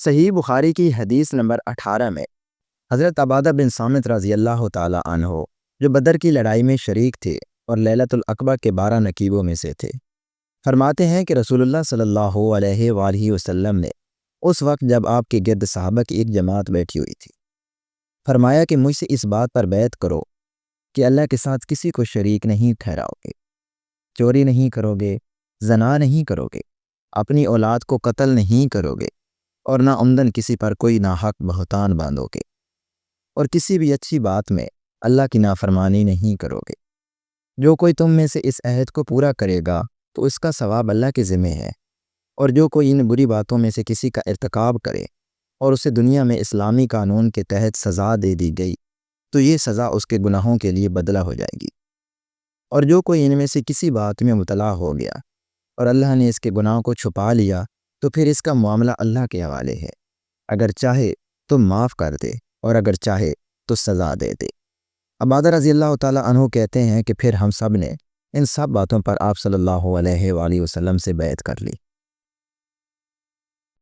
صحیح بخاری کی حدیث نمبر 18 میں حضرت عبادہ بن صامت رضی اللہ تعالی عنہ جو بدر کی لڑائی میں شریک تھے اور لیلۃ العقبہ کے 12 نقیبوں میں سے تھے، فرماتے ہیں کہ رسول اللہ صلی اللہ علیہ وآلہ وسلم نے اس وقت جب آپ کے گرد صحابہ کی ایک جماعت بیٹھی ہوئی تھی، فرمایا کہ مجھ سے اس بات پر بیعت کرو کہ اللہ کے ساتھ کسی کو شریک نہیں ٹھہراؤ گے، چوری نہیں کرو گے، زنا نہیں کرو گے، اپنی اولاد کو قتل نہیں کرو گے، اور نہ عمدن کسی پر کوئی ناحق بہتان باندھو گے، اور کسی بھی اچھی بات میں اللہ کی نافرمانی نہیں کرو گے۔ جو کوئی تم میں سے اس عہد کو پورا کرے گا تو اس کا ثواب اللہ کے ذمہ ہے، اور جو کوئی ان بری باتوں میں سے کسی کا ارتکاب کرے اور اسے دنیا میں اسلامی قانون کے تحت سزا دے دی گئی تو یہ سزا اس کے گناہوں کے لیے بدلہ ہو جائے گی، اور جو کوئی ان میں سے کسی بات میں مبتلا ہو گیا اور اللہ نے اس کے گناہوں کو چھپا لیا تو پھر اس کا معاملہ اللہ کے حوالے ہے، اگر چاہے تو معاف کر دے اور اگر چاہے تو سزا دے دے۔ عبادہ رضی اللہ تعالیٰ عنہ کہتے ہیں کہ پھر ہم سب نے ان سب باتوں پر آپ صلی اللہ علیہ وآلہ وسلم سے بیعت کر لی۔